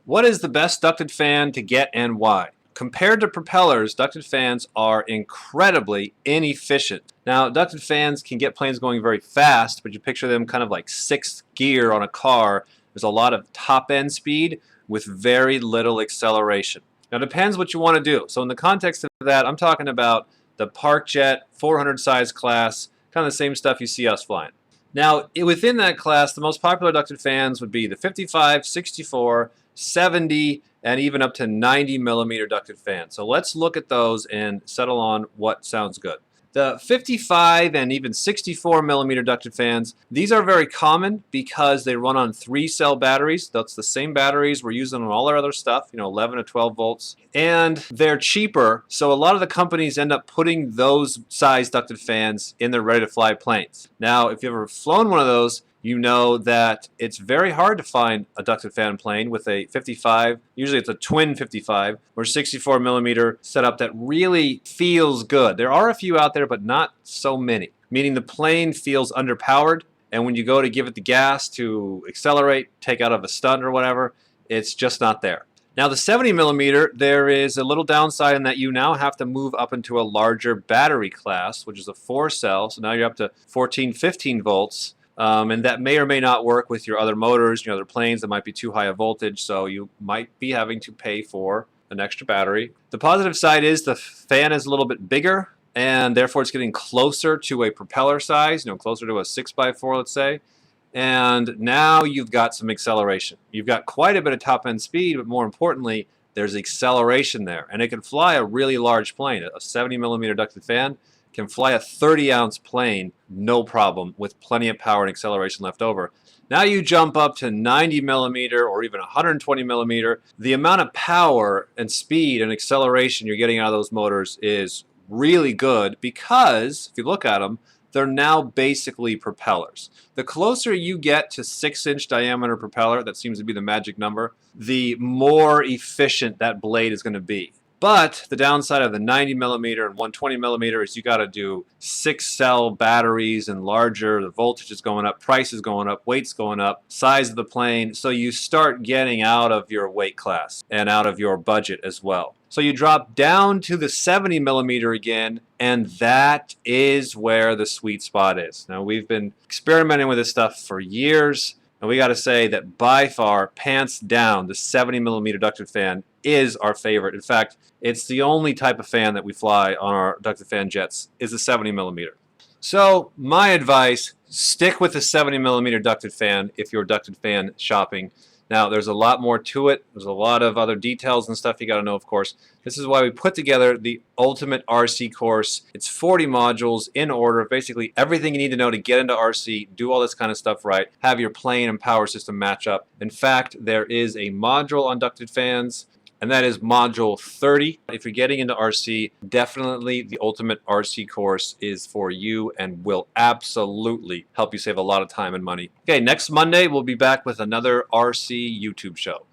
What is the best ducted fan to get and why? Compared to propellers, ducted fans are incredibly inefficient. Now, ducted fans can get planes going very fast, but you picture them kind of like sixth gear on a car. There's a lot of top-end speed with very little acceleration. Now, it depends what you want to do. So in the context of that, I'm talking about the Parkjet 400 size class, kind of the same stuff you see us flying. Now, within that class, the most popular ducted fans would be the 55, 64, 70, and even up to 90 millimeter ducted fan. So let's look at those and settle on what sounds good. The 55 and even 64 millimeter ducted fans, these are very common because they run on 3-cell batteries. That's the same batteries we're using on all our other stuff, 11 to 12 volts. And they're cheaper, so a lot of the companies end up putting those size ducted fans in their ready-to-fly planes. Now, if you've ever flown one of those, you know that it's very hard to find a ducted fan plane with a 55, usually it's a twin 55, or 64 millimeter setup that really feels good. There are a few out there, but not so many, meaning the plane feels underpowered, and when you go to give it the gas to accelerate, take out of a stunt or whatever, it's just not there. Now the 70 millimeter, there is a little downside in that you now have to move up into a larger battery class, which is a 4-cell, so now you're up to 14, 15 volts. And that may or may not work with your other motors, your other planes that might be too high a voltage, so you might be having to pay for an extra battery. The positive side is the fan is a little bit bigger, and therefore it's getting closer to a propeller size, closer to a 6x4, let's say. And now you've got some acceleration. You've got quite a bit of top-end speed, but more importantly, there's acceleration there. And it can fly a really large plane. A 70 millimeter ducted fan can fly a 30-ounce plane, no problem, with plenty of power and acceleration left over. Now you jump up to 90 millimeter or even 120 millimeter. The amount of power and speed and acceleration you're getting out of those motors is really good because, if you look at them, they're now basically propellers. The closer you get to 6-inch diameter propeller, that seems to be the magic number, the more efficient that blade is going to be. But the downside of the 90 millimeter and 120 millimeter is you got to do 6-cell batteries and larger. The voltage is going up, price is going up, weight's going up, size of the plane. So you start getting out of your weight class and out of your budget as well. So you drop down to the 70 millimeter again, and that is where the sweet spot is. Now we've been experimenting with this stuff for years. And we got to say that by far, pants down, the 70 millimeter ducted fan is our favorite. In fact, it's the only type of fan that we fly on our ducted fan jets is the 70 millimeter. So my advice, stick with the 70 millimeter ducted fan if you're ducted fan shopping. Now, there's a lot more to it. There's a lot of other details and stuff you got to know, of course. This is why we put together the Ultimate RC course. It's 40 modules in order, basically everything you need to know to get into RC, do all this kind of stuff right, have your plane and power system match up. In fact, there is a module on ducted fans, and that is module 30. If you're getting into RC, definitely the Ultimate RC course is for you and will absolutely help you save a lot of time and money. Okay, next Monday we'll be back with another RC YouTube show.